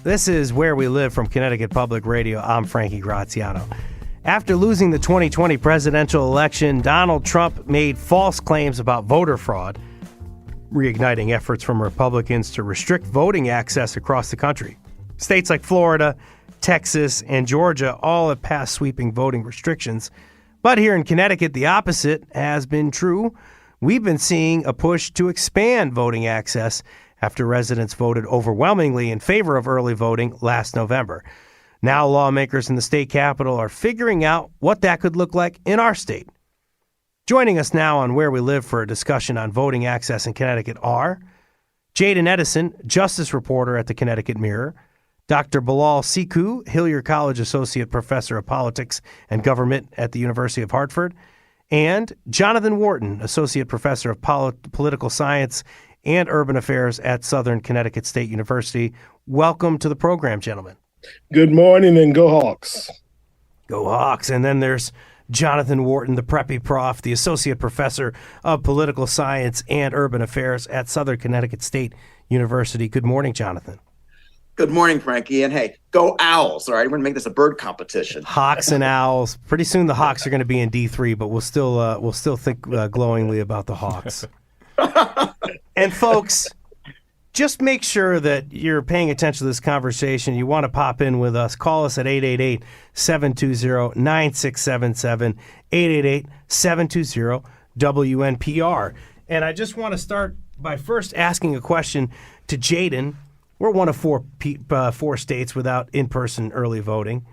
This is Where We Live from Connecticut Public Radio. I'm Frankie Graziano. After losing the 2020 presidential election, Donald Trump made false claims about voter fraud, reigniting efforts from Republicans to restrict voting access across the country. States like Florida, Texas, and Georgia all have passed sweeping voting restrictions. But here in Connecticut, the opposite has been true. We've been seeing a push to expand voting access after residents voted overwhelmingly in favor of early voting last November. Now lawmakers in the state capitol are figuring out what that could look like in our state. Joining us now on Where We Live for a discussion on voting access in Connecticut are Jaden Edison, justice reporter at the Connecticut Mirror, Dr. Bilal Sekou, Hillier College Associate Professor of Politics and Government at the University of Hartford, and Jonathan Wharton, Associate Professor of Political Science and Urban Affairs at Southern Connecticut State University. Welcome to the program, gentlemen. Good morning, and go Hawks. Go Hawks. And then there's Jonathan Wharton, the preppy prof, the Associate Professor of Political Science and Urban Affairs at Southern Connecticut State University. Good morning, Jonathan. Good morning, Frankie. And hey, go Owls, all right? We're going to make this a bird competition. Hawks and Owls. Pretty soon the Hawks are going to be in D3, but we'll still think glowingly about the Hawks. And folks, just make sure that you're paying attention to this conversation. You want to pop in with us. Call us at 888-720-9677, 888-720-WNPR. And I just want to start by first asking a question to Jaden. We're one of four states without in-person early voting.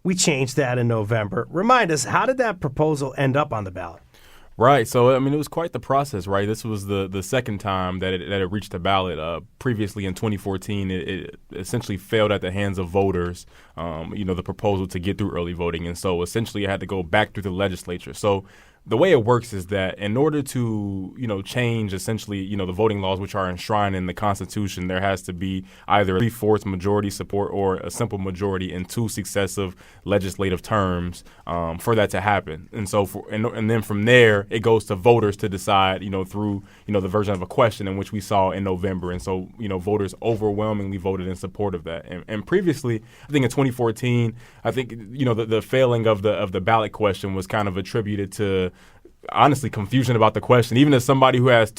We changed that in November. Remind us, how did that proposal end up on the ballot? Right. So, I mean, it was quite the process, right? This was the second time that it reached the ballot. Previously in 2014, it essentially failed at the hands of voters, the proposal to get through early voting. And so essentially it had to go back through the legislature. So the way it works is that in order to, change essentially, the voting laws which are enshrined in the Constitution, there has to be either a 3/4 majority support or a simple majority in two successive legislative terms for that to happen. And so and then from there, it goes to voters to decide, through, the version of a question in which we saw in November. And so, voters overwhelmingly voted in support of that. And previously, I think in 2014, the failing of the ballot question was kind of attributed to honestly confusion about the question. Even as somebody who has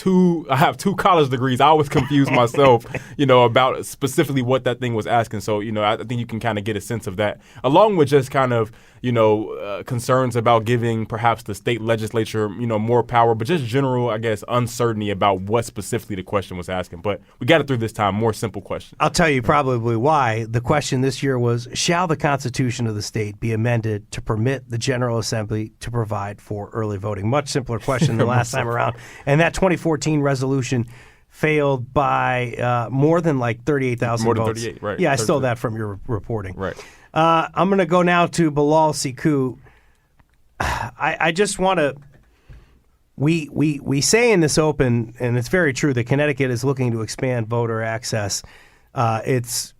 I have two college degrees, I was confused myself, about specifically what that thing was asking. So, I think you can kind of get a sense of that, along with just kind of, concerns about giving perhaps the state legislature, more power, but just general, I guess, uncertainty about what specifically the question was asking. But we got it through this time, more simple question. I'll tell you probably why. The question this year was, shall the Constitution of the state be amended to permit the General Assembly to provide for early voting? Much simpler question than last time around. And that 2014 resolution failed by more than like 38,000 votes. More than 38, right. Yeah, I stole that from your reporting. Right. I'm going to go now to Bilal Sekou. I just want to we say in this open, and it's very true, that Connecticut is looking to expand voter access. It's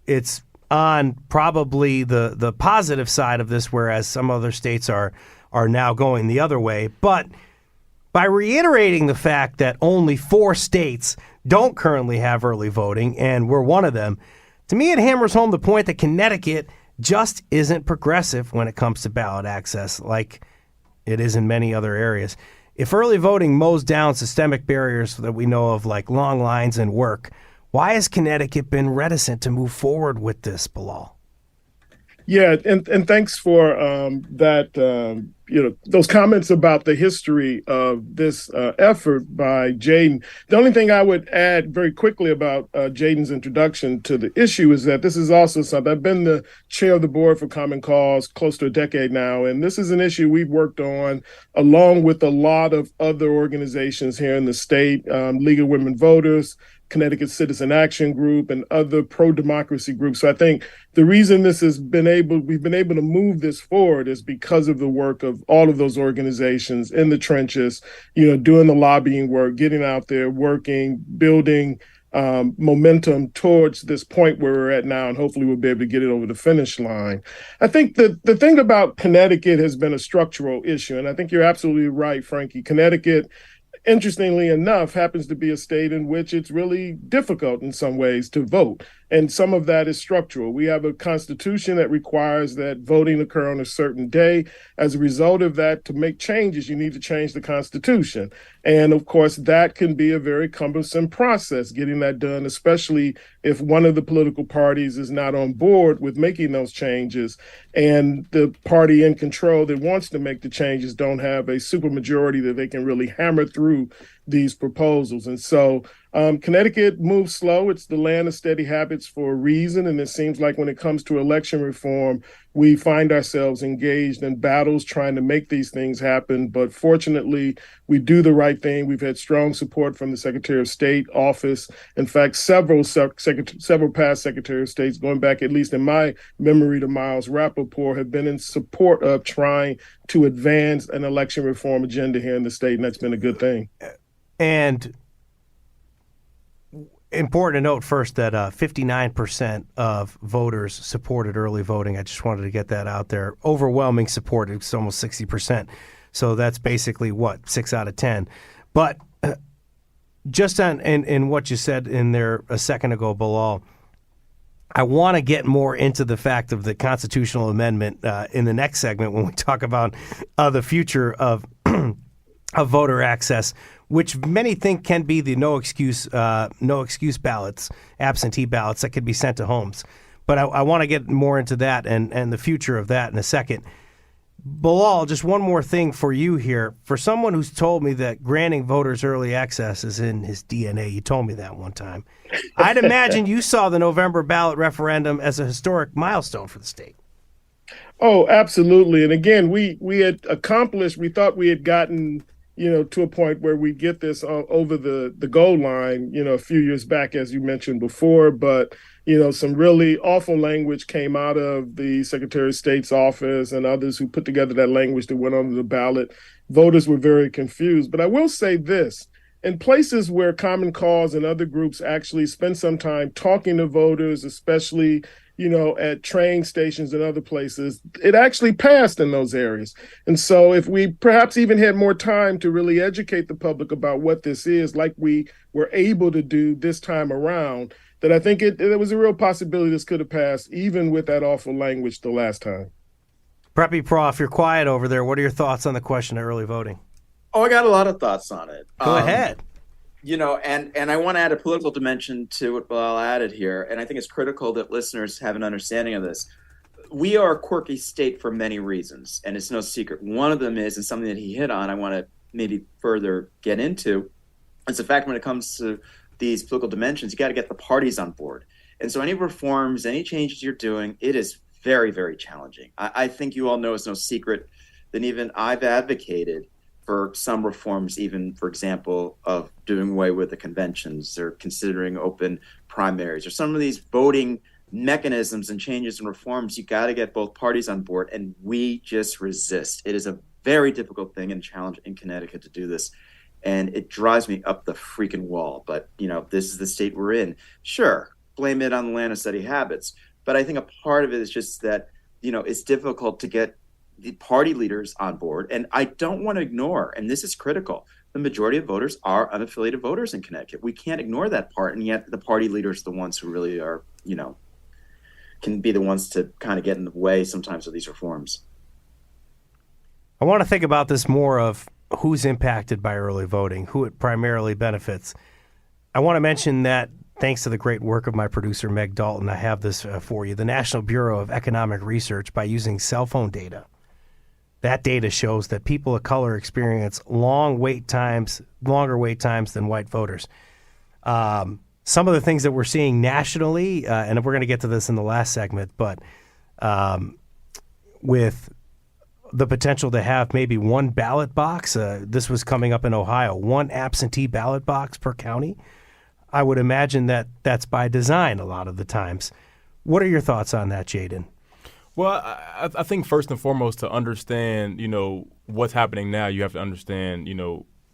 on probably the positive side of this, whereas some other states are now going the other way. But by reiterating the fact that only 4 states don't currently have early voting, and we're one of them, to me it hammers home the point that Connecticut just isn't progressive when it comes to ballot access like it is in many other areas. If early voting mows down systemic barriers that we know of, like long lines and work, why has Connecticut been reticent to move forward with this, Bilal? Yeah, and thanks for that. Those comments about the history of this effort by Jaden. The only thing I would add very quickly about Jaden's introduction to the issue is that this is also something. I've been the chair of the board for Common Cause close to a decade now, and this is an issue we've worked on along with a lot of other organizations here in the state, League of Women Voters, Connecticut Citizen Action Group, and other pro-democracy groups. So I think the reason we've been able to move this forward is because of the work of all of those organizations in the trenches, doing the lobbying work, getting out there, working, building momentum towards this point where we're at now, and hopefully we'll be able to get it over the finish line. I think the thing about Connecticut has been a structural issue, and I think you're absolutely right, Frankie. Connecticut, interestingly enough, happens to be a state in which it's really difficult in some ways to vote. And some of that is structural. We have a constitution that requires that voting occur on a certain day. As a result of that, to make changes, you need to change the constitution. And of course, that can be a very cumbersome process, getting that done, especially if one of the political parties is not on board with making those changes. And the party in control that wants to make the changes don't have a supermajority that they can really hammer through these proposals. And so Connecticut moves slow. It's the land of steady habits for a reason. And it seems like when it comes to election reform, we find ourselves engaged in battles trying to make these things happen. But fortunately, we do the right thing. We've had strong support from the Secretary of State office. In fact, several past Secretary of States, going back at least in my memory to Miles Rappaport, have been in support of trying to advance an election reform agenda here in the state. And that's been a good thing. And important to note first that 59% of voters supported early voting. I just wanted to get that out there. Overwhelming support. It's almost 60%. So that's basically, 6 out of 10. But just on in what you said in there a second ago, Bilal, I want to get more into the fact of the constitutional amendment in the next segment when we talk about the future of voter access, which many think can be the no excuse ballots, absentee ballots that could be sent to homes. But I want to get more into that and the future of that in a second. Bilal, just one more thing for you here. For someone who's told me that granting voters early access is in his DNA, you told me that one time, I'd imagine you saw the November ballot referendum as a historic milestone for the state. Oh, absolutely. And again, we had accomplished, we thought we had gotten to a point where we get this over the goal line, a few years back, as you mentioned before. But, some really awful language came out of the Secretary of State's office and others who put together that language that went on the ballot. Voters were very confused. But I will say this. In places where Common Cause and other groups actually spend some time talking to voters, especially at train stations and other places, it actually passed in those areas. And so if we perhaps even had more time to really educate the public about what this is, like we were able to do this time around, that I think there was a real possibility this could have passed, even with that awful language the last time. Preppy Prof, you're quiet over there. What are your thoughts on the question of early voting? Oh, I got a lot of thoughts on it. Go ahead. And I want to add a political dimension to what Bilal added here, and I think it's critical that listeners have an understanding of this. We are a quirky state for many reasons, and it's no secret. One of them is, and something that he hit on, I want to maybe further get into, is the fact when it comes to these political dimensions, you got to get the parties on board. And so any reforms, any changes you're doing, it is very, very challenging. I think you all know it's no secret that even I've advocated for some reforms, even, for example, of doing away with the conventions or considering open primaries or some of these voting mechanisms and changes and reforms. You got to get both parties on board, and we just resist. It is a very difficult thing and challenge in Connecticut to do this, and it drives me up the freaking wall. But, this is the state we're in. Sure, blame it on the land of steady habits, but I think a part of it is just that, it's difficult to get the party leaders on board. And I don't want to ignore, and this is critical, the majority of voters are unaffiliated voters in Connecticut. We can't ignore that part. And yet the party leaders are the ones who really are, can be the ones to kind of get in the way sometimes of these reforms. I want to think about this more of who's impacted by early voting, who it primarily benefits. I want to mention that thanks to the great work of my producer, Meg Dalton, I have this for you. The National Bureau of Economic Research, by using cell phone data, that data shows that people of color experience longer wait times than white voters. Some of the things that we're seeing nationally, and we're going to get to this in the last segment, but with the potential to have maybe one ballot box, this was coming up in Ohio, one absentee ballot box per county. I would imagine that that's by design a lot of the times. What are your thoughts on that, Jaden? Well, I think first and foremost, to understand, what's happening now, you have to understand,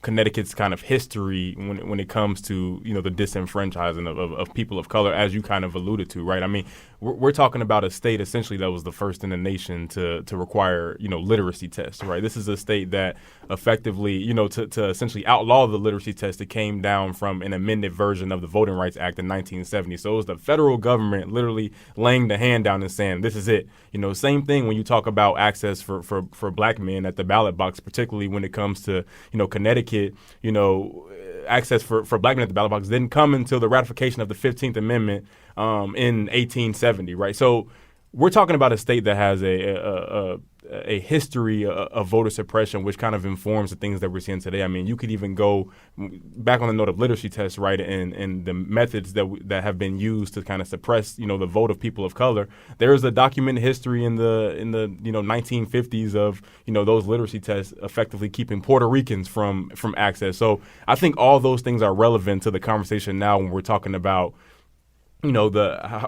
Connecticut's kind of history when it comes to, the disenfranchising of people of color, as you kind of alluded to, right? I mean, we're talking about a state essentially that was the first in the nation to require, literacy tests, right? This is a state that effectively, to essentially outlaw the literacy test, it came down from an amended version of the Voting Rights Act in 1970. So it was the federal government literally laying the hand down and saying, this is it. Same thing when you talk about access for black men at the ballot box, particularly when it comes to, Connecticut, access for black men at the ballot box didn't come until the ratification of the 15th Amendment in 1870, right? So we're talking about a state that has a history of voter suppression, which kind of informs the things that we're seeing today. I mean, you could even go back on the note of literacy tests, right, and the methods that have been used to kind of suppress, the vote of people of color. There is a documented history in the 1950s of those literacy tests effectively keeping Puerto Ricans from access. So I think all those things are relevant to the conversation now when we're talking about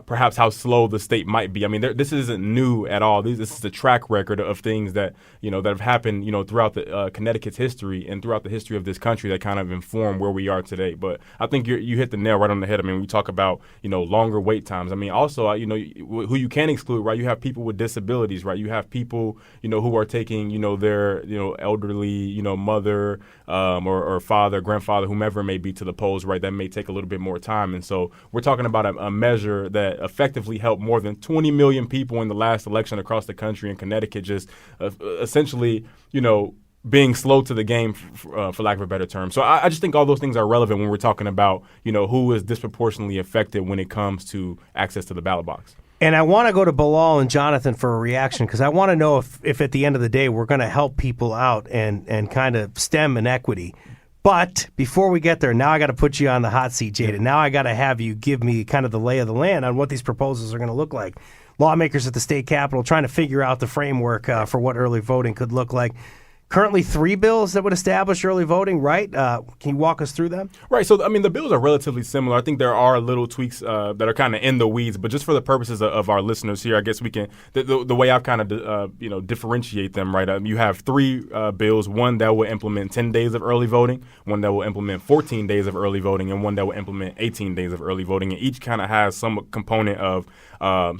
perhaps how slow the state might be. I mean, this isn't new at all. This is a track record of things that that have happened throughout the Connecticut's history and throughout the history of this country that kind of inform where we are today. But I think you hit the nail right on the head. I mean, we talk about longer wait times. I mean, also who you can't exclude, right? You have people with disabilities, right? You have people who are taking their elderly mother or father, grandfather, whomever it may be to the polls, right? That may take a little bit more time, and so we're talking about a measure that effectively helped more than 20 million people in the last election across the country, in Connecticut just essentially, being slow to the game, for lack of a better term. So I just think all those things are relevant when we're talking about, who is disproportionately affected when it comes to access to the ballot box. And I want to go to Bilal and Jonathan for a reaction, because I want to know if at the end of the day we're going to help people out and kind of stem inequity. But before we get there, now I got to put you on the hot seat, Jada. Now I got to have you give me kind of the lay of the land on what these proposals are going to look like. Lawmakers at the state capitol trying to figure out the framework for what early voting could look like. Currently 3 bills that would establish early voting, right? Can you walk us through them? Right. So, I mean, the bills are relatively similar. I think there are little tweaks that are kind of in the weeds, but just for the purposes of our listeners here, I guess we can, the way I've kind of, differentiate them, right? You have 3 bills, one that will implement 10 days of early voting, one that will implement 14 days of early voting, and one that will implement 18 days of early voting. And each kind of has some component of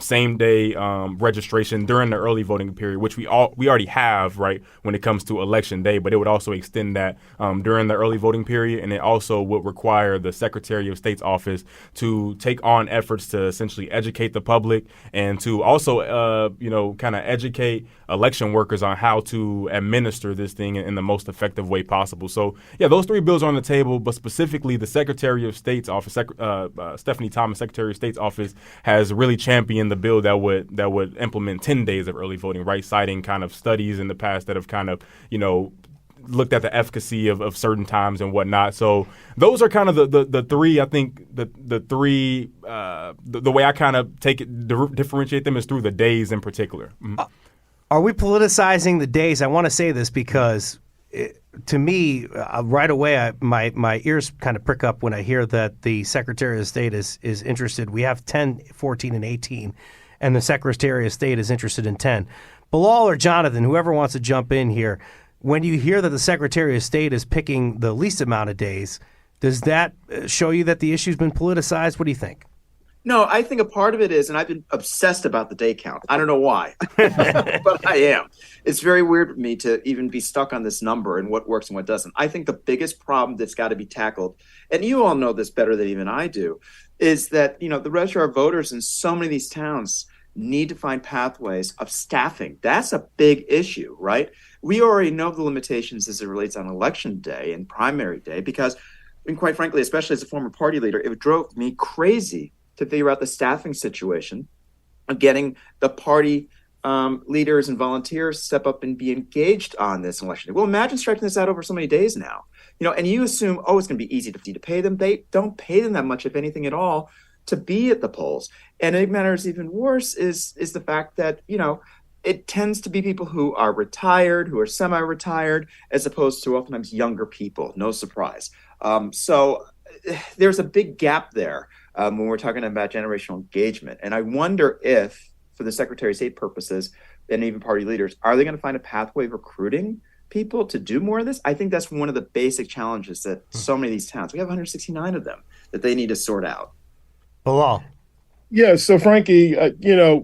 same day registration during the early voting period, which we already have, right, when it comes to election day, but it would also extend that during the early voting period, and it also would require the Secretary of State's office to take on efforts to essentially educate the public and to also, kind of educate election workers on how to administer this thing in the most effective way possible. So, yeah, those 3 bills are on the table, but specifically the Secretary of State's office, Stephanie Thomas, Secretary of State's office, has really championed the bill that would implement 10 days of early voting, right, citing kind of studies in the past that have kind of, looked at the efficacy of certain times and whatnot. So those are kind of the 3, I think, the 3, the way I kind of differentiate them is through the days in particular. Mm-hmm. Are we politicizing the days? I want to say this because to me, right away, my ears kind of prick up when I hear that the Secretary of State is interested. We have 10, 14, and 18, and the Secretary of State is interested in 10. Bilal or Jonathan, whoever wants to jump in here, when you hear that the Secretary of State is picking the least amount of days, does that show you that the issue's been politicized? What do you think? No, I think a part of it is, and I've been obsessed about the day count. I don't know why, but I am. It's very weird for me to even be stuck on this number and what works and what doesn't. I think the biggest problem that's got to be tackled, and you all know this better than even I do, is that, the registrar of voters in so many of these towns need to find pathways of staffing. That's a big issue, right? We already know the limitations as it relates on election day and primary day because, and quite frankly, especially as a former party leader, it drove me crazy to figure out the staffing situation of getting the party leaders and volunteers step up and be engaged on this election day. Well, imagine stretching this out over so many days now, and you assume, it's going to be easy to pay them. They don't pay them that much, if anything at all, to be at the polls. And it matters even worse is the fact that, it tends to be people who are retired, who are semi-retired, as opposed to oftentimes younger people. No surprise. So there's a big gap there when we're talking about generational engagement. And I wonder if, for the Secretary of State purposes, and even party leaders, are they going to find a pathway of recruiting people to do more of this? I think that's one of the basic challenges that so many of these towns, we have 169 of them, that they need to sort out. Bilal. Yeah, so Frankie,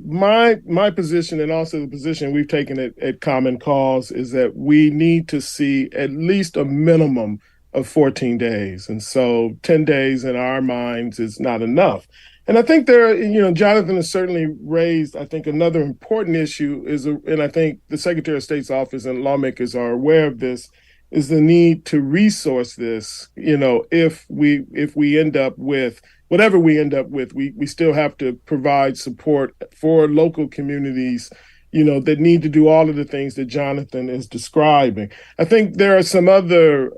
my position and also the position we've taken at Common Cause is that we need to see at least a minimum of 14 days. And so 10 days in our minds is not enough. And I think Jonathan has certainly raised, I think, another important issue and I think the Secretary of State's office and lawmakers are aware of this, is the need to resource this. If we end up with whatever we end up with, we still have to provide support for local communities, that need to do all of the things that Jonathan is describing. I think there are some other,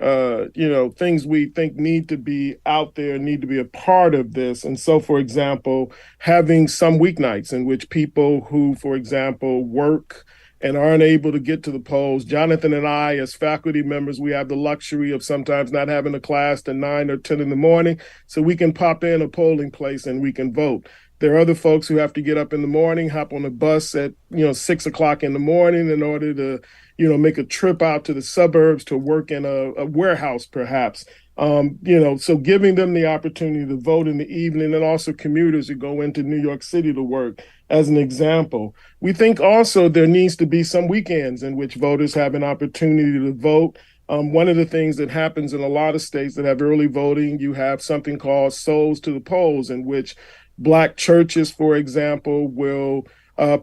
things we think need to be out there, need to be a part of this. And so, for example, having some weeknights in which people who, for example, work and aren't able to get to the polls. Jonathan and I, as faculty members, we have the luxury of sometimes not having a class till 9 or 10 in the morning, so we can pop in a polling place and we can vote. There are other folks who have to get up in the morning, hop on a bus at 6 o'clock in the morning in order to make a trip out to the suburbs to work in a warehouse, perhaps. So giving them the opportunity to vote in the evening, and also commuters who go into New York City to work, as an example. We think also there needs to be some weekends in which voters have an opportunity to vote. One of the things that happens in a lot of states that have early voting, you have something called Souls to the Polls, in which Black churches, for example, will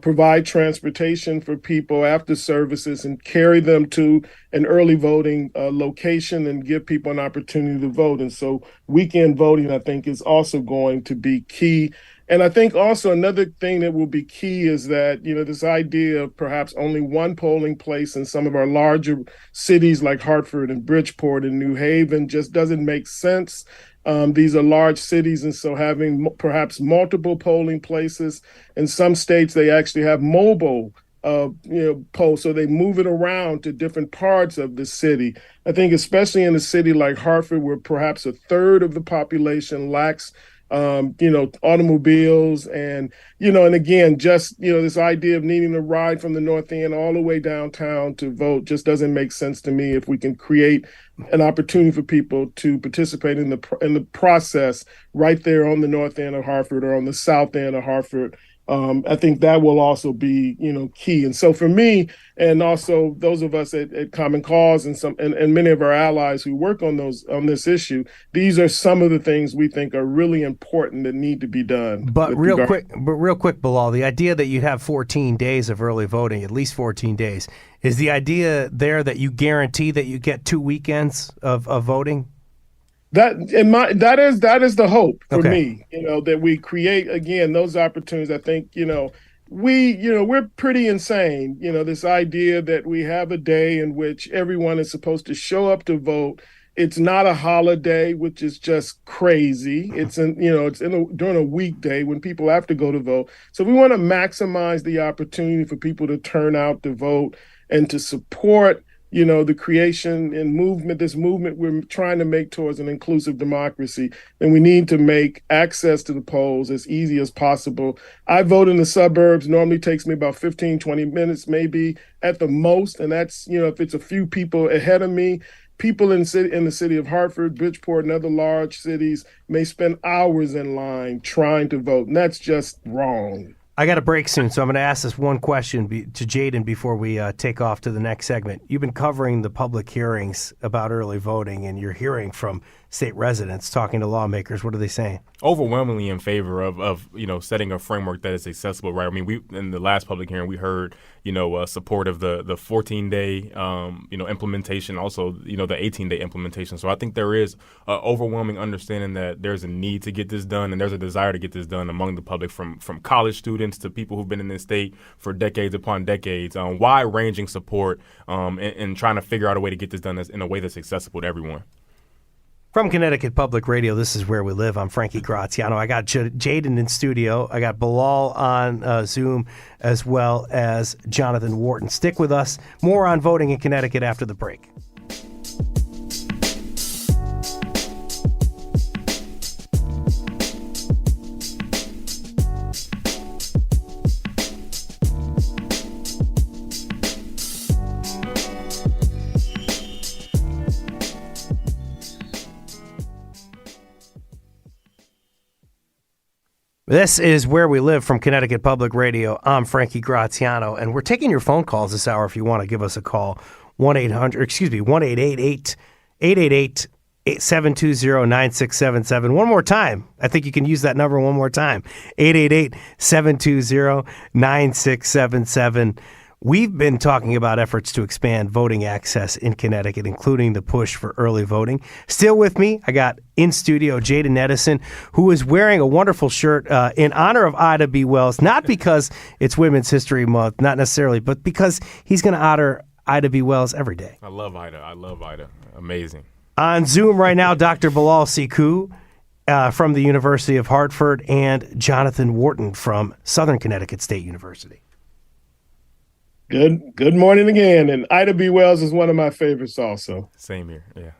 provide transportation for people after services and carry them to an early voting location and give people an opportunity to vote. And so weekend voting, I think, is also going to be key. And I think also another thing that will be key is that, this idea of perhaps only one polling place in some of our larger cities like Hartford and Bridgeport and New Haven just doesn't make sense. These are large cities, and so having perhaps multiple polling places. In some states, they actually have mobile polls, so they move it around to different parts of the city. I think especially in a city like Hartford, where perhaps a third of the population lacks automobiles and again, just, this idea of needing to ride from the North End all the way downtown to vote just doesn't make sense to me. If we can create an opportunity for people to participate in the process right there on the North End of Hartford or on the South End of Hartford, I think that will also be, key. And so for me, and also those of us at Common Cause and many of our allies who work on this issue, these are some of the things we think are really important that need to be done. But real quick, Bilal, the idea that you have 14 days of early voting, at least 14 days, is the idea there that you guarantee that you get 2 weekends of voting? That is the hope for me, that we create, again, those opportunities. I think, we're pretty insane, this idea that we have a day in which everyone is supposed to show up to vote. It's not a holiday, which is just crazy. It's during a weekday when people have to go to vote. So we want to maximize the opportunity for people to turn out to vote and to support the creation and this movement we're trying to make towards an inclusive democracy. And we need to make access to the polls as easy as possible. I vote in the suburbs. Normally takes me about 15, 20 minutes, maybe at the most. And that's, if it's a few people ahead of me. People in the city of Hartford, Bridgeport, and other large cities may spend hours in line trying to vote. And that's just wrong. I got a break soon, so I'm going to ask this one question to Jaden before we take off to the next segment. You've been covering the public hearings about early voting, and you're hearing from state residents talking to lawmakers. What are they saying? Overwhelmingly in favor of setting a framework that is accessible, right? I mean, we in the last public hearing we heard support of the 14-day implementation, also the 18-day implementation. So I think there is an overwhelming understanding that there's a need to get this done, and there's a desire to get this done among the public, from college students to people who've been in this state for decades upon decades. Wide-ranging support and trying to figure out a way to get this done in a way that's accessible to everyone. From Connecticut Public Radio, this is Where We Live. I'm Frankie Graziano. I got Jaden in studio. I got Bilal on Zoom, as well as Jonathan Wharton. Stick with us. More on voting in Connecticut after the break. This is Where We Live from Connecticut Public Radio. I'm Frankie Graziano, and we're taking your phone calls this hour if you want to give us a call. 1-888-820-9677. One more time. I think you can use that number one more time. 888-720-9677. We've been talking about efforts to expand voting access in Connecticut, including the push for early voting. Still with me, I got in studio Jaden Edison, who is wearing a wonderful shirt in honor of Ida B. Wells, not because it's Women's History Month, not necessarily, but because he's going to honor Ida B. Wells every day. I love Ida. Amazing. On Zoom right now, Dr. Bilal Sekou from the University of Hartford and Jonathan Wharton from Southern Connecticut State University. Good morning again. And Ida B. Wells is one of my favorites also. Same here, yeah.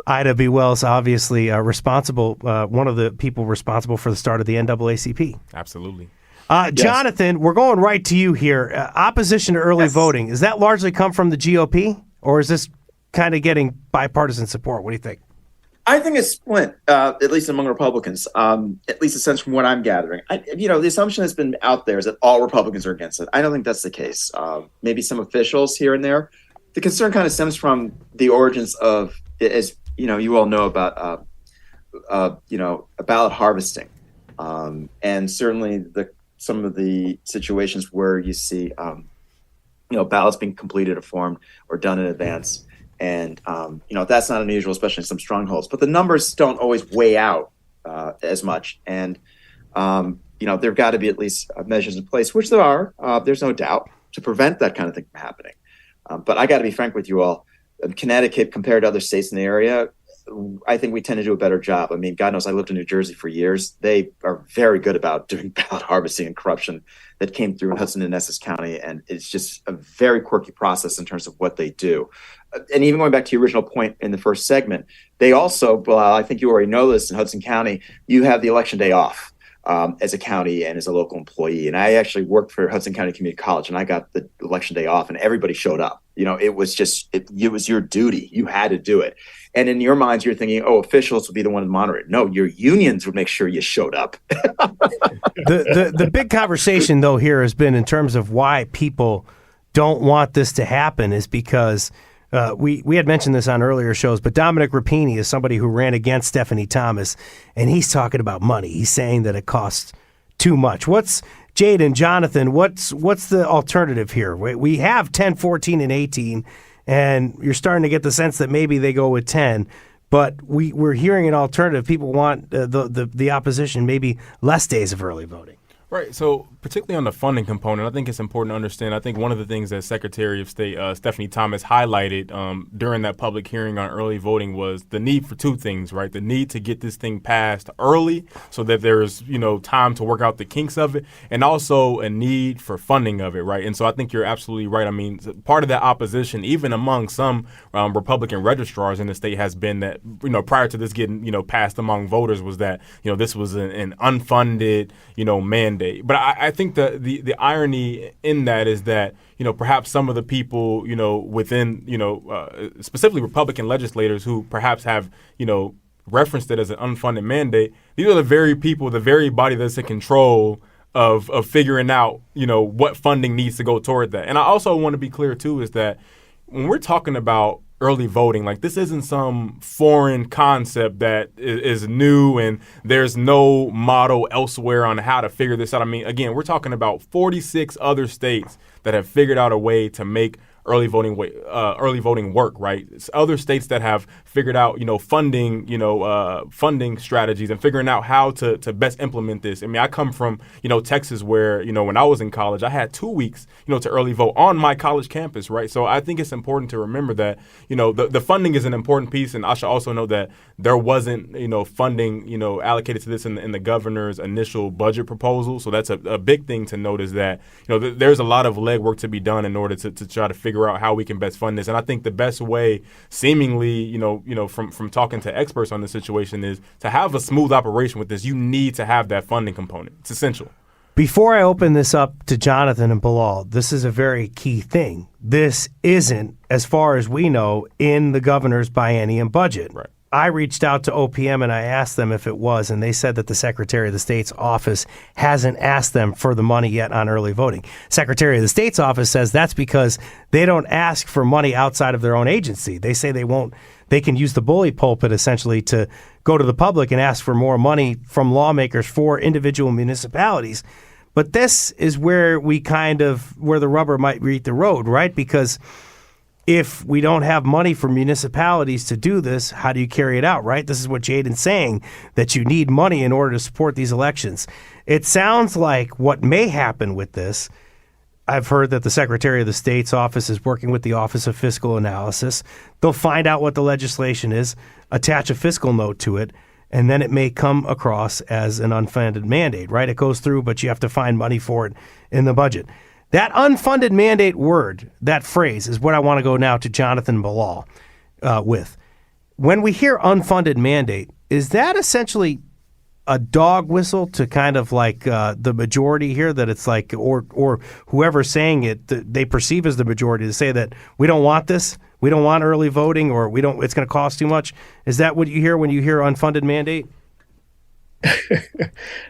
Ida B. Wells, obviously responsible, one of the people responsible for the start of the NAACP. Absolutely. Yes. Jonathan, we're going right to you here. Opposition to early voting, does that largely come from the GOP, or is this kind of getting bipartisan support? What do you think? I think it's split, at least among Republicans, at least a sense from what I'm gathering. The assumption that's been out there is that all Republicans are against it. I don't think that's the case. Maybe some officials here and there. The concern kind of stems from the origins of, as you all know about, ballot harvesting, and certainly some of the situations where you see, ballots being completed or formed or done in advance. And, that's not unusual, especially in some strongholds. But the numbers don't always weigh out as much. And, there've got to be at least measures in place, which there are. There's no doubt to prevent that kind of thing from happening. But I got to be frank with you all. Connecticut, compared to other states in the area, I think we tend to do a better job. I mean, God knows I lived in New Jersey for years. They are very good about doing ballot harvesting and corruption that came through in Hudson and Essex County. And it's just a very quirky process in terms of what they do. And even going back to your original point in the first segment, they also, well, I think you already know this, in Hudson County, you have the election day off as a county and as a local employee. And I actually worked for Hudson County Community College, and I got the election day off, and everybody showed up. It was just, it was your duty. You had to do it. And in your minds, you're thinking, officials would be the one to monitor it. No, your unions would make sure you showed up. The big conversation, though, here has been in terms of why people don't want this to happen is because we had mentioned this on earlier shows, but Dominic Rapini is somebody who ran against Stephanie Thomas, and he's talking about money. He's saying that it costs too much. Jaden, Jonathan, what's the alternative here? We have 10, 14, and 18, and you're starting to get the sense that maybe they go with 10, but we're hearing an alternative. People want the opposition, maybe less days of early voting. Right. So particularly on the funding component, I think it's important to understand. I think one of the things that Secretary of State Stephanie Thomas highlighted during that public hearing on early voting was the need for two things, right? The need to get this thing passed early so that there's, time to work out the kinks of it, and also a need for funding of it, right? And so I think you're absolutely right. I mean, part of that opposition, even among some Republican registrars in the state, has been that, prior to this getting, passed among voters, was that, this was an unfunded, mandate. But I think the irony in that is that, perhaps some of the people, within, specifically Republican legislators who perhaps have, referenced it as an unfunded mandate, these are the very people, the very body that's in control of figuring out, what funding needs to go toward that. And I also want to be clear, too, is that when we're talking about early voting, like, this isn't some foreign concept that is new and there's no model elsewhere on how to figure this out. I mean, again, we're talking about 46 other states that have figured out a way to make early voting work, right? It's other states that have figured out, funding strategies and figuring out how to best implement this. I mean, I come from, Texas, where, when I was in college, I had 2 weeks, to early vote on my college campus, right? So I think it's important to remember that, the funding is an important piece. And I should also know that there wasn't, funding, allocated to this in the governor's initial budget proposal. So that's a big thing to note, is that, there's a lot of legwork to be done in order to try to figure out how we can best fund this. And I think the best way, seemingly, from talking to experts on the situation, is to have a smooth operation with this. You need to have that funding component. It's essential. Before I open this up to Jonathan and Bilal, this is a very key thing. This isn't, as far as we know, in the governor's biennium budget. Right. I reached out to OPM and I asked them if it was, and they said that the Secretary of the State's office hasn't asked them for the money yet on early voting. Secretary of the State's office says that's because they don't ask for money outside of their own agency. They say they can use the bully pulpit essentially to go to the public and ask for more money from lawmakers for individual municipalities. But this is where where the rubber might meet the road, right? Because if we don't have money for municipalities to do this, how do you carry it out, right? This is what Jaden's saying, that you need money in order to support these elections. It sounds like what may happen with this, I've heard that the Secretary of the State's office is working with the Office of Fiscal Analysis. They'll find out what the legislation is, attach a fiscal note to it, and then it may come across as an unfunded mandate, right? It goes through, but you have to find money for it in the budget. That unfunded mandate word, that phrase, is what I want to go now to Jonathan Bilal with. When we hear unfunded mandate, is that essentially a dog whistle to kind of like the majority here, that it's like, or whoever's saying it, they perceive as the majority, to say that we don't want this, we don't want early voting, or it's going to cost too much? Is that what you hear when you hear unfunded mandate?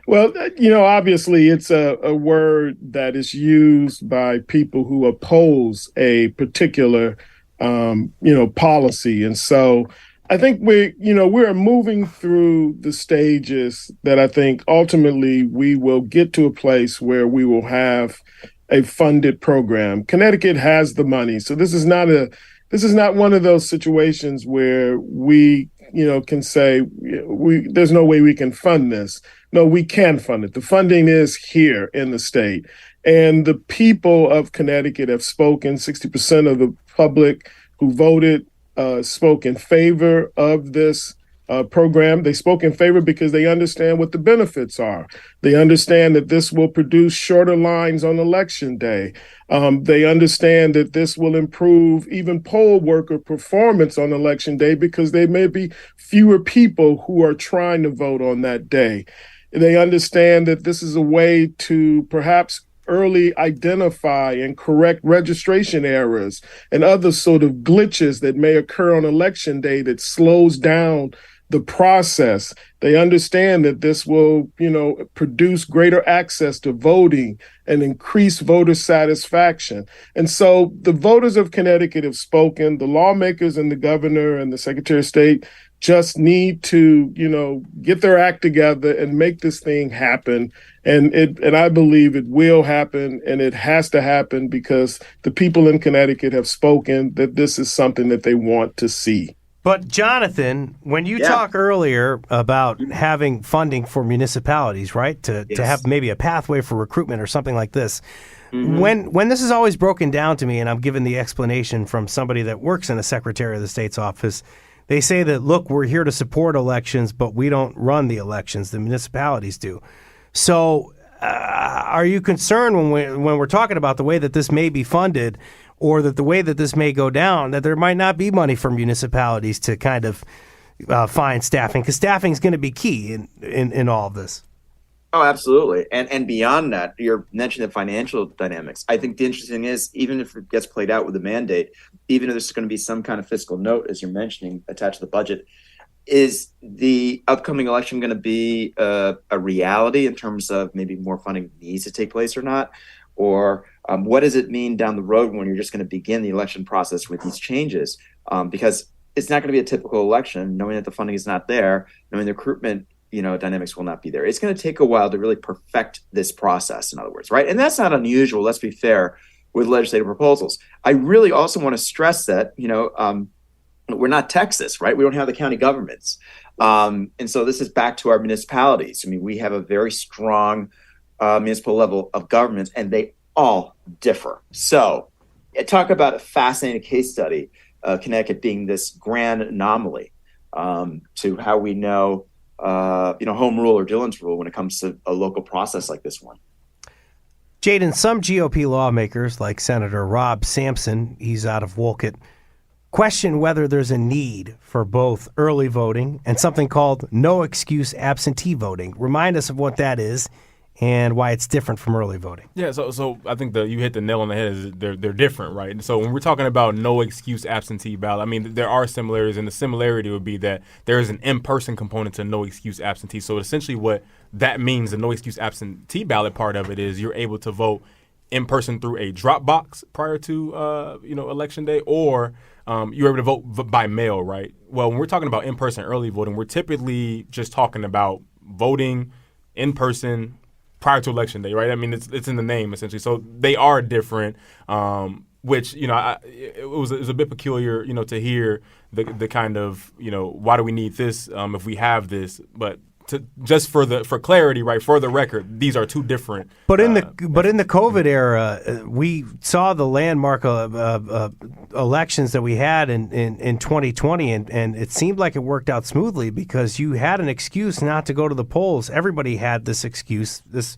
Well, obviously it's a word that is used by people who oppose a particular, policy. And so I think we're moving through the stages that I think ultimately we will get to a place where we will have a funded program. Connecticut has the money. So this is not one of those situations where we can say there's no way we can fund this. No, we can fund it. The funding is here in the state. And the people of Connecticut have spoken. 60% of the public who voted spoke in favor of this program. They spoke in favor because they understand what the benefits are. They understand that this will produce shorter lines on election day. They understand that this will improve even poll worker performance on election day because there may be fewer people who are trying to vote on that day. They understand that this is a way to perhaps early identify and correct registration errors and other sort of glitches that may occur on election day that slows down the process. They understand that this will, produce greater access to voting and increase voter satisfaction. And so the voters of Connecticut have spoken. The lawmakers and the governor and the Secretary of State just need to, get their act together and make this thing happen. And I believe it will happen, and it has to happen because the people in Connecticut have spoken that this is something that they want to see. But Jonathan, when you talk earlier about having funding for municipalities, right, to have maybe a pathway for recruitment or something like this, when this is always broken down to me, and I'm given the explanation from somebody that works in a Secretary of the State's office, they say that, look, we're here to support elections, but we don't run the elections. The municipalities do. So are you concerned when we're talking about the way that this may be funded, or that the way that this may go down, that there might not be money for municipalities to kind of find staffing? Because staffing is going to be key in all of this. Oh, absolutely. And beyond that, you're mentioning the financial dynamics. I think the interesting is, even if it gets played out with the mandate, even if there's going to be some kind of fiscal note, as you're mentioning, attached to the budget, is the upcoming election going to be a reality in terms of maybe more funding needs to take place or not? Or what does it mean down the road when you're just going to begin the election process with these changes? Because it's not going to be a typical election, knowing that the funding is not there, knowing the recruitment dynamics will not be there. It's going to take a while to really perfect this process, in other words, right? And that's not unusual, let's be fair, with legislative proposals. I really also want to stress that, we're not Texas, right? We don't have the county governments. And so this is back to our municipalities. I mean, we have a very strong municipal level of government, and they all differ. So talk about a fascinating case study, Connecticut being this grand anomaly to how we know home rule or Dillon's rule when it comes to a local process like this one. Jaden, some GOP lawmakers, like Senator Rob Sampson, he's out of Wolcott, question whether there's a need for both early voting and something called no excuse absentee voting. Remind us of what that is and why it's different from early voting. Yeah, so I think you hit the nail on the head. Is they're different, right? And so when we're talking about no excuse absentee ballot, I mean there are similarities, and the similarity would be that there is an in-person component to no excuse absentee. So essentially, what that means, the no excuse absentee ballot part of it is you're able to vote in person through a drop box prior to election day, or you're able to vote by mail, right? Well, when we're talking about in-person early voting, we're typically just talking about voting in person prior to election day, right? I mean, it's in the name essentially. So they are different, which it was a bit peculiar, to hear the kind of why do we need this if we have this, but. Just for clarity, right? For the record, these are two different. But in the COVID era, we saw the landmark of elections that we had in 2020, and it seemed like it worked out smoothly because you had an excuse not to go to the polls. Everybody had this excuse, this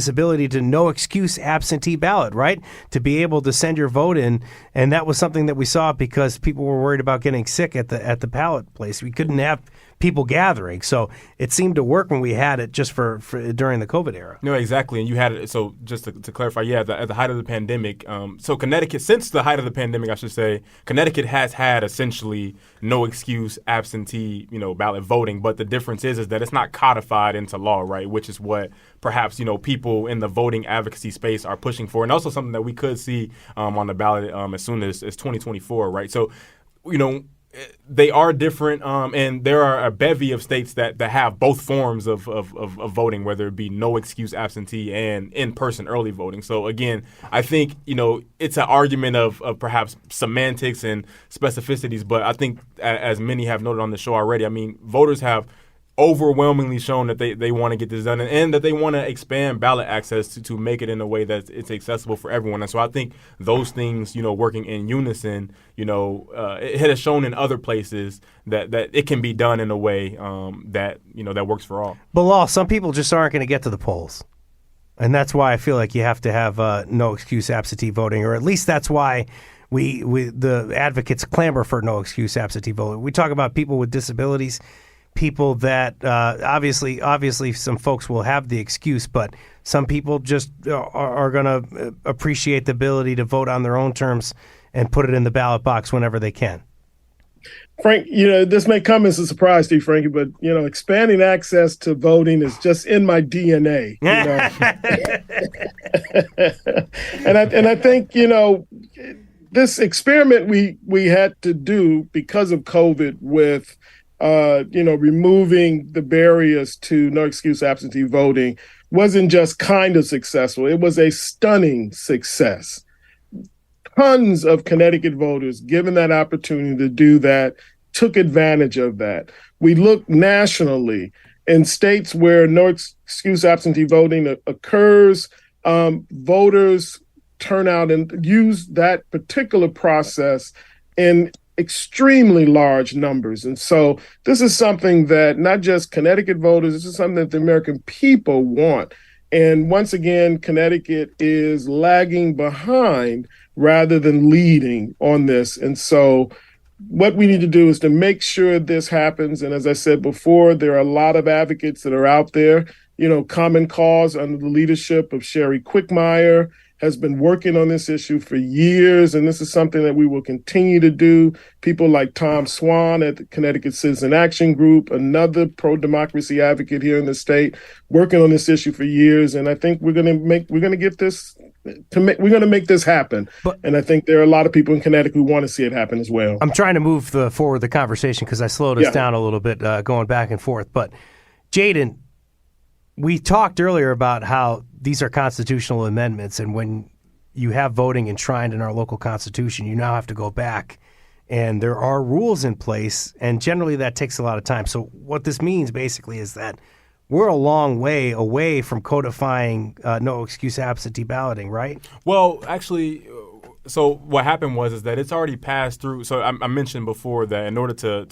ability to no excuse absentee ballot, right? To be able to send your vote in, and that was something that we saw because people were worried about getting sick at the ballot place. We couldn't have people gathering, so it seemed to work when we had it just for during the COVID era. No, exactly, and you had it. So just to clarify, at the height of the pandemic, so Connecticut, since the height of the pandemic, I should say, Connecticut has had essentially no excuse absentee, ballot voting, but the difference is that it's not codified into law, right? Which is what perhaps people in the voting advocacy space are pushing for, and also something that we could see on the ballot as soon as 2024, right? So, they are different, and there are a bevy of states that have both forms of voting, whether it be no excuse absentee and in-person early voting. So again, I think it's an argument of perhaps semantics and specificities, but I think as many have noted on the show already, I mean, voters have overwhelmingly shown that they want to get this done and that they want to expand ballot access to make it in a way that it's accessible for everyone. And so I think those things, working in unison, it has shown in other places that it can be done in a way that works for all. Bilal, some people just aren't going to get to the polls. And that's why I feel like you have to have no excuse absentee voting, or at least that's why the advocates clamor for no excuse absentee voting. We talk about people with disabilities, people that obviously some folks will have the excuse, but some people just are going to appreciate the ability to vote on their own terms and put it in the ballot box whenever they can. Frank, this may come as a surprise to you, Frankie, but, expanding access to voting is just in my DNA. And I think, this experiment we had to do because of COVID with removing the barriers to no excuse absentee voting wasn't just kind of successful. It was a stunning success. Tons of Connecticut voters, given that opportunity to do that, took advantage of that. We look nationally in states where no excuse absentee voting occurs, voters turn out and use that particular process in extremely large numbers. And so this is something that not just Connecticut voters, this is something that the American people want. And once again, Connecticut is lagging behind rather than leading on this. And so what we need to do is to make sure this happens. And as I said before, there are a lot of advocates that are out there. Common Cause under the leadership of Sherry Quickmeyer has been working on this issue for years, and this is something that we will continue to do. People like Tom Swan at the Connecticut Citizen Action Group, another pro-democracy advocate here in the state, working on this issue for years. And I think we're going to make this happen. And I think there are a lot of people in Connecticut who want to see it happen as well. I'm trying to move forward the conversation because I slowed us down a little bit going back and forth. But Jaden, we talked earlier about how these are constitutional amendments, and when you have voting enshrined in our local constitution, you now have to go back, and there are rules in place, and generally that takes a lot of time. So what this means basically is that we're a long way away from codifying no excuse absentee balloting, right? Well, actually, so what happened is that it's already passed through. So I mentioned before that in order to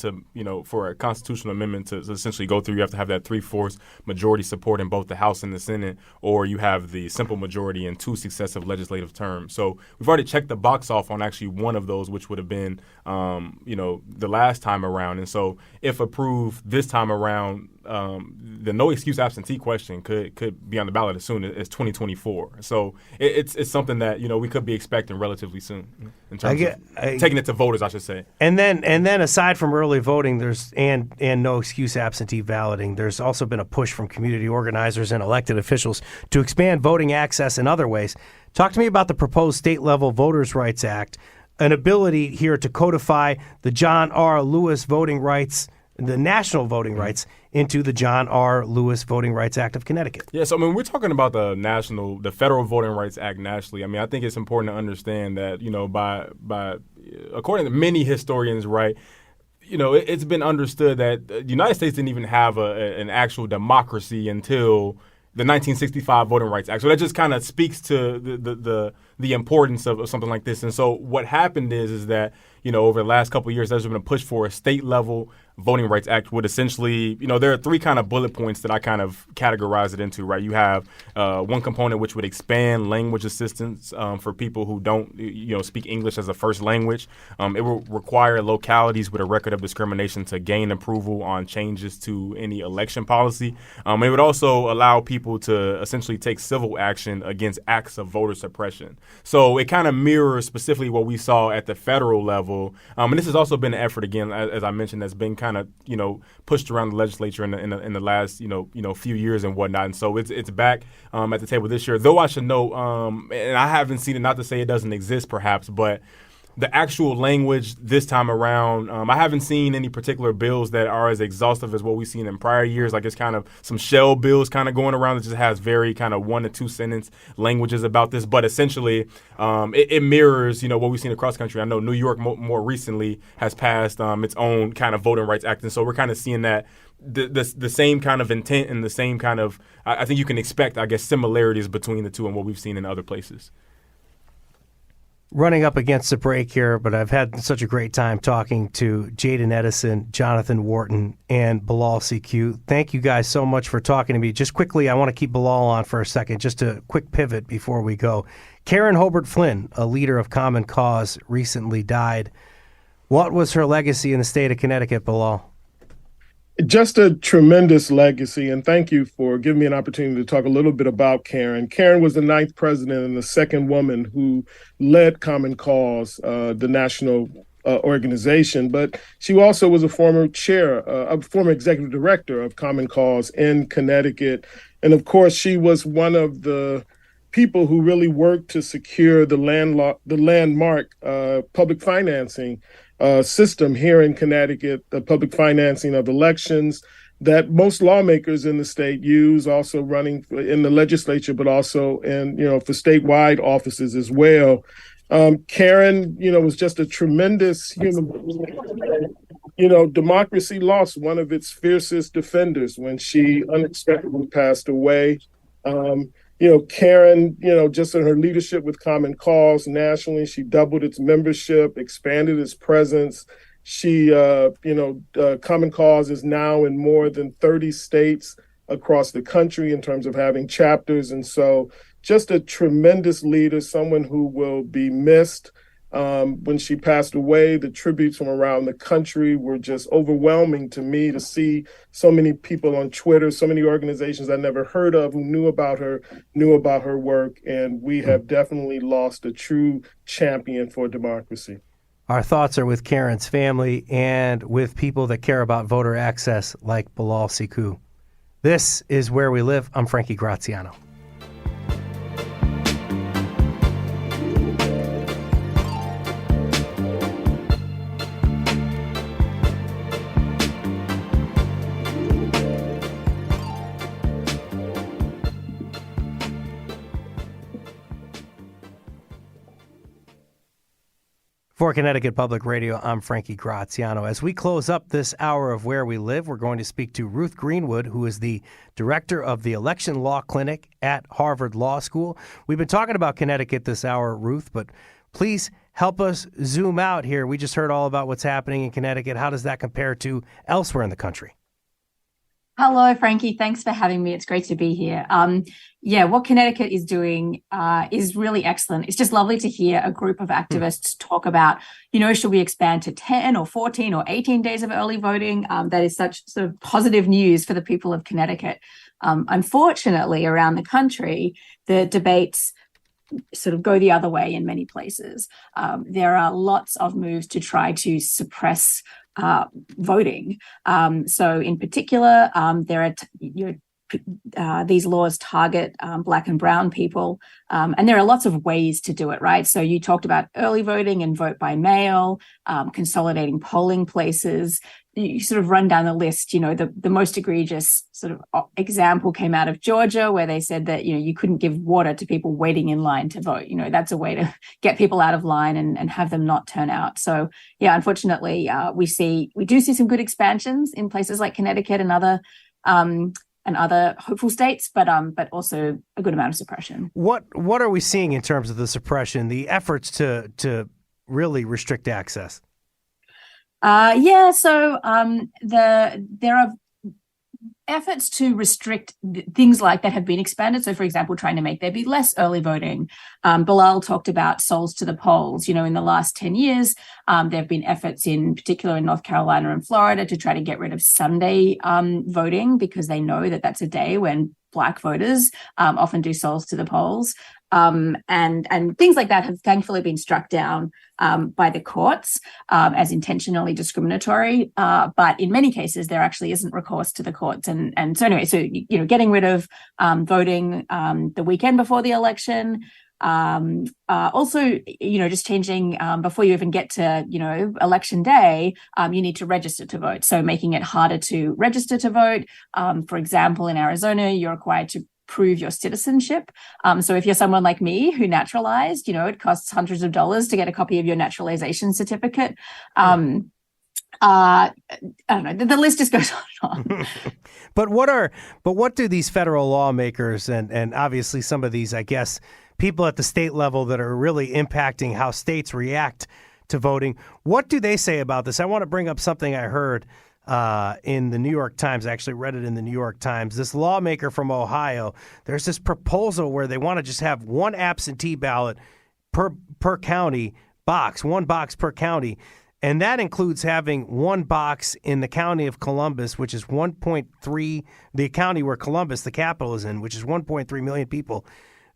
for a constitutional amendment to essentially go through, you have to have that 3/4 majority support in both the House and the Senate, or you have the simple majority in 2 successive legislative terms. So we've already checked the box off on actually one of those, which would have been, the last time around. And so if approved this time around, the no excuse absentee question could be on the ballot as soon as 2024. So it's something that we could be expecting relatively soon in terms of taking it to voters, I should say. And then aside from early voting, there's and no excuse absentee balloting, there's also been a push from community organizers and elected officials to expand voting access in other ways. Talk to me about the proposed state-level Voters' Rights Act, an ability here to codify the John R. Lewis voting rights, the national voting rights, into the John R. Lewis Voting Rights Act of Connecticut. Yeah, so we're talking about the Federal Voting Rights Act nationally. I think it's important to understand that, by according to many historians, right, it's been understood that the United States didn't even have an actual democracy until the 1965 Voting Rights Act. So that just kind of speaks to the importance of something like this. And so what happened is that, over the last couple of years, there's been a push for a state-level Voting Rights Act would essentially, there are three kind of bullet points that I kind of categorize it into, right? You have one component which would expand language assistance for people who don't, speak English as a first language. It will require localities with a record of discrimination to gain approval on changes to any election policy. It would also allow people to essentially take civil action against acts of voter suppression. So it kind of mirrors specifically what we saw at the federal level. And this has also been an effort, again, as I mentioned, that's been kind of, pushed around the legislature in the last, few years and whatnot. And so it's back at the table this year. Though I should note, and I haven't seen it, not to say it doesn't exist perhaps, but the actual language this time around, I haven't seen any particular bills that are as exhaustive as what we've seen in prior years. Like, it's kind of some shell bills kind of going around that just has very kind of 1 to 2 sentence languages about this. But essentially, it mirrors, what we've seen across the country. I know New York more recently has passed its own kind of Voting Rights Act. And so we're kind of seeing that the same kind of intent and the same kind of, I think you can expect, I guess, similarities between the two and what we've seen in other places. Running up against the break here, but I've had such a great time talking to Jaden Edison, Jonathan Wharton, and Bilal CQ. Thank you guys so much for talking to me. Just quickly, I want to keep Bilal on for a second, just a quick pivot before we go. Karen Hobart Flynn, a leader of Common Cause, recently died. What was her legacy in the state of Connecticut, Bilal? Just a tremendous legacy, and thank you for giving me an opportunity to talk a little bit about Karen. Karen was the 9th president and the second woman who led Common Cause, the national organization, but she also was a former executive director of Common Cause in Connecticut. And of course, she was one of the people who really worked to secure the landmark public financing system here in Connecticut, the public financing of elections that most lawmakers in the state use, also running in the legislature, but also for statewide offices as well. Karen, was just a tremendous human being. Democracy lost one of its fiercest defenders when she unexpectedly passed away. Karen, just in her leadership with Common Cause nationally, she doubled its membership, expanded its presence. She, Common Cause is now in more than 30 states across the country in terms of having chapters. And so just a tremendous leader, someone who will be missed. When she passed away, the tributes from around the country were just overwhelming to me to see so many people on Twitter, so many organizations I never heard of who knew about her work. And we have definitely lost a true champion for democracy. Our thoughts are with Karen's family and with people that care about voter access like Bilal Siku. This is Where We Live. I'm Frankie Graziano. For Connecticut Public Radio, I'm Frankie Graziano. As we close up this hour of Where We Live, we're going to speak to Ruth Greenwood, who is the director of the Election Law Clinic at Harvard Law School. We've been talking about Connecticut this hour, Ruth, but please help us zoom out here. We just heard all about what's happening in Connecticut. How does that compare to elsewhere in the country? Hello, Frankie. Thanks for having me. It's great to be here. Yeah, what Connecticut is doing is really excellent. It's just lovely to hear a group of activists talk about, should we expand to 10 or 14 or 18 days of early voting? That is such sort of positive news for the people of Connecticut. Unfortunately, around the country, the debates sort of go the other way in many places. There are lots of moves to try to suppress voting. So in particular, there are these laws target Black and brown people, and there are lots of ways to do it, right? So you talked about early voting and vote by mail, consolidating polling places. You sort of run down the list. The most egregious sort of example came out of Georgia, where they said that you couldn't give water to people waiting in line to vote. That's a way to get people out of line and have them not turn out. So yeah, unfortunately, we do see some good expansions in places like Connecticut and other hopeful states, but also a good amount of suppression. What are we seeing in terms of the suppression, the efforts to really restrict access? So there are efforts to restrict things like that have been expanded. So, for example, trying to make there be less early voting. Bilal talked about souls to the polls. In the last 10 years, there have been efforts in particular in North Carolina and Florida to try to get rid of Sunday voting, because they know that that's a day when Black voters often do souls to the polls. And things like that have thankfully been struck down by the courts as intentionally discriminatory. But in many cases, there actually isn't recourse to the courts. And so anyway, getting rid of voting the weekend before the election. Also, just changing before you even get to, election day, you need to register to vote. So making it harder to register to vote. For example, in Arizona, you're required to prove your citizenship. So if you're someone like me who naturalized, it costs hundreds of dollars to get a copy of your naturalization certificate. I don't know, the list just goes on and on. But what do these federal lawmakers and obviously some of these, I guess, people at the state level that are really impacting how states react to voting, what do they say about this? I want to bring up something I heard in the New York Times. I actually read it in the New York Times. This lawmaker from Ohio, there's this proposal where they want to just have one absentee ballot per county box, one box per county. And that includes having one box in the county of Columbus, which is 1.3, the county where Columbus, the capital, is in, which is 1.3 million people.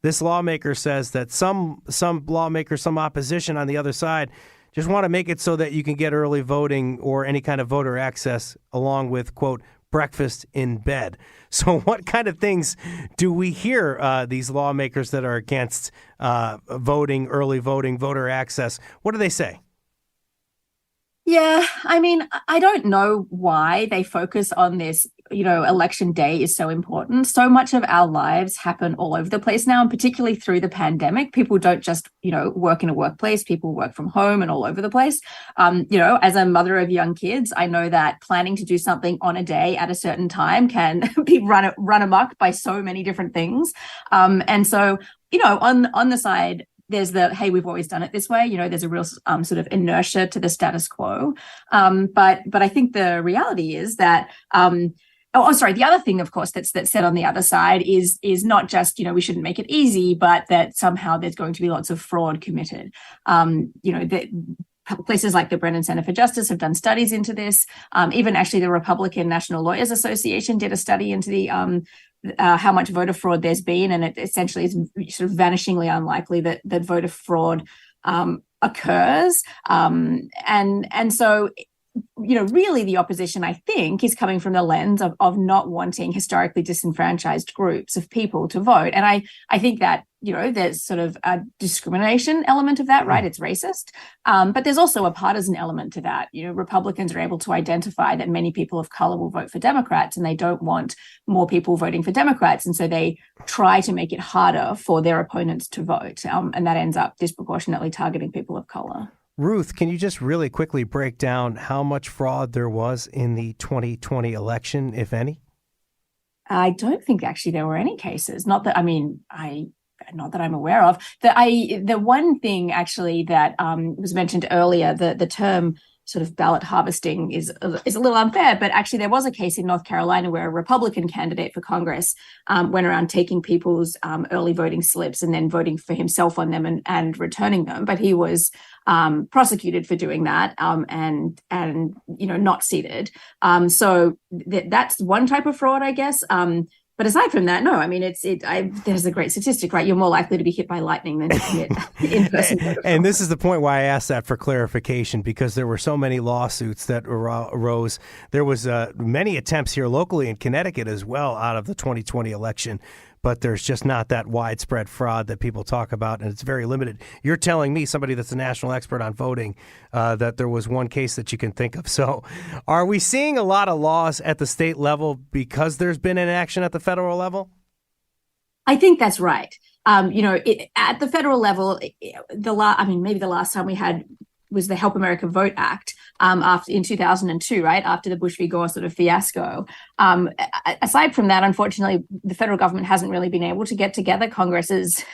This lawmaker says that some lawmakers, some opposition on the other side, just want to make it so that you can get early voting or any kind of voter access along with, quote, breakfast in bed. So what kind of things do we hear these lawmakers that are against voting, early voting, voter access? What do they say? Yeah, I mean, I don't know why they focus on this. Election day is so important. So much of our lives happen all over the place now, and particularly through the pandemic. People don't just, work in a workplace. People work from home and all over the place. As a mother of young kids, I know that planning to do something on a day at a certain time can be run amok by so many different things. And so, on the side, there's hey, we've always done it this way. There's a real sort of inertia to the status quo. But I think the reality is that, the other thing, of course, that's said on the other side is not just, we shouldn't make it easy, but that somehow there's going to be lots of fraud committed. Places like the Brennan Center for Justice have done studies into this. Even actually the Republican National Lawyers Association did a study into the how much voter fraud there's been, and it essentially is sort of vanishingly unlikely that voter fraud occurs. And so, really the opposition, I think, is coming from the lens of not wanting historically disenfranchised groups of people to vote. And I think that, there's sort of a discrimination element of that, right? It's racist. But there's also a partisan element to that. Republicans are able to identify that many people of color will vote for Democrats, and they don't want more people voting for Democrats. And so they try to make it harder for their opponents to vote. And that ends up disproportionately targeting people of color. Ruth, can you just really quickly break down how much fraud there was in the 2020 election, if any? I don't think actually there were any cases. Not that I'm aware of. The one thing actually that was mentioned earlier, the term sort of ballot harvesting is a little unfair. But actually, there was a case in North Carolina where a Republican candidate for Congress went around taking people's early voting slips and then voting for himself on them and returning them. But he was prosecuted for doing that and not seated. So that's one type of fraud, I guess. But aside from that, no, I mean, there's a great statistic, right? You're more likely to be hit by lightning than to commit in-person voter fraud. And this is the point why I asked that for clarification, because there were so many lawsuits that arose. There was many attempts here locally in Connecticut as well out of the 2020 election, but there's just not that widespread fraud that people talk about, and it's very limited. You're telling me, somebody that's a national expert on voting, that there was one case that you can think of. So are we seeing a lot of laws at the state level because there's been inaction at the federal level? I think that's right. At the federal level, maybe the last time we had was the Help America Vote Act in 2002, right, after the Bush v. Gore sort of fiasco. Aside from that, unfortunately, the federal government hasn't really been able to get together. Congress is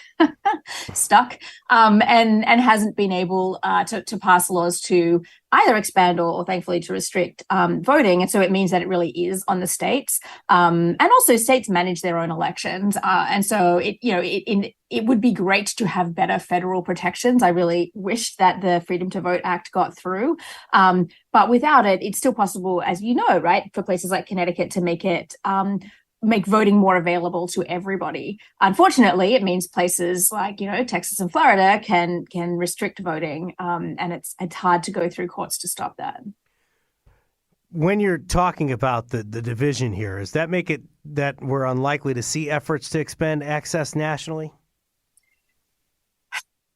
stuck and hasn't been able to pass laws to either expand or thankfully to restrict voting. And so it means that it really is on the states. And also states manage their own elections. And so it would be great to have better federal protections. I really wish that the Freedom to Vote Act got through. But without it, it's still possible, as you know, right, for places like Connecticut to make voting more available to everybody. Unfortunately, it means places like, Texas and Florida can restrict voting, and it's hard to go through courts to stop that. When you're talking about the division here, does that make it that we're unlikely to see efforts to expand access nationally?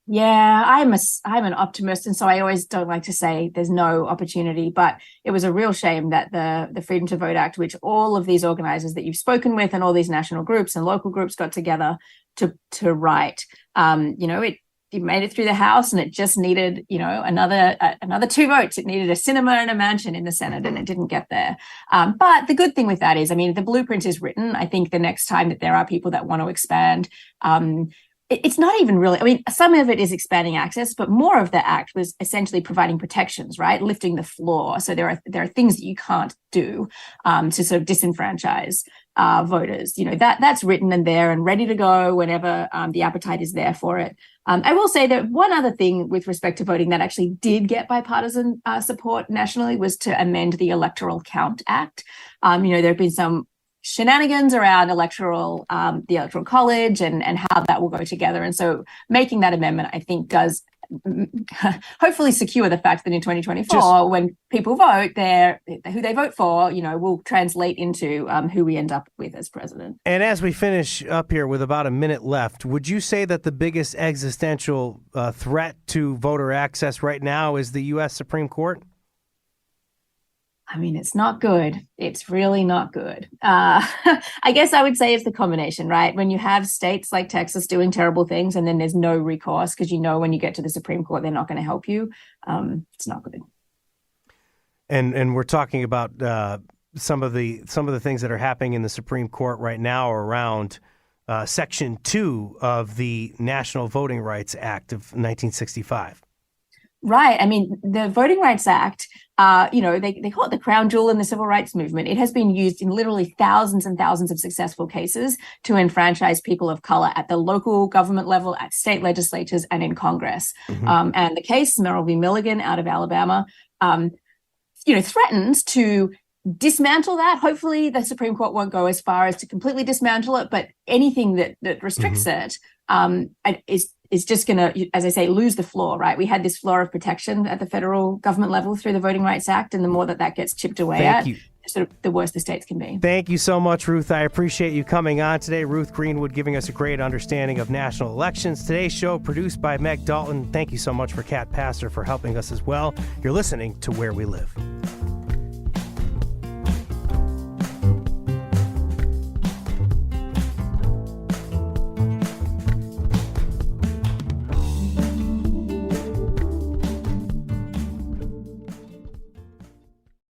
Yeah, I'm an optimist, and so I always don't like to say there's no opportunity, but it was a real shame that the Freedom to Vote Act, which all of these organizers that you've spoken with and all these national groups and local groups got together to write, it made it through the House, and it just needed, another 2 votes. It needed a cinema and a mansion in the Senate, and it didn't get there. But the good thing with that is, the blueprint is written. I think the next time that there are people that want to expand, it's not even really, some of it is expanding access, but more of the act was essentially providing protections, right? Lifting the floor. So there are things that you can't do to sort of disenfranchise voters. That's written and there and ready to go whenever the appetite is there for it. I will say that one other thing with respect to voting that actually did get bipartisan support nationally was to amend the Electoral Count Act. There have been some shenanigans around the electoral college and how that will go together. And so making that amendment, I think, does hopefully secure the fact that in 2024, when people vote, who they vote for, will translate into who we end up with as president. And as we finish up here with about a minute left, would you say that the biggest existential threat to voter access right now is the U.S. Supreme Court? It's not good. It's really not good. I guess I would say it's the combination, right? When you have states like Texas doing terrible things and then there's no recourse because when you get to the Supreme Court, they're not going to help you. It's not good. And we're talking about some of the things that are happening in the Supreme Court right now around Section 2 of the National Voting Rights Act of 1965. Right. The Voting Rights Act, they call it the crown jewel in the civil rights movement. It has been used in literally thousands and thousands of successful cases to enfranchise people of color at the local government level, at state legislatures, and in Congress. Mm-hmm. And the case, Merrill v. Milligan out of Alabama, threatens to dismantle that. Hopefully the Supreme Court won't go as far as to completely dismantle it, but anything that restricts mm-hmm. it is just going to, as I say, lose the floor, right? We had this floor of protection at the federal government level through the Voting Rights Act, and the more that gets chipped away sort of the worse the states can be. Thank you so much, Ruth. I appreciate you coming on today. Ruth Greenwood giving us a great understanding of national elections. Today's show produced by Meg Dalton. Thank you so much for Kat Pastor for helping us as well. You're listening to Where We Live.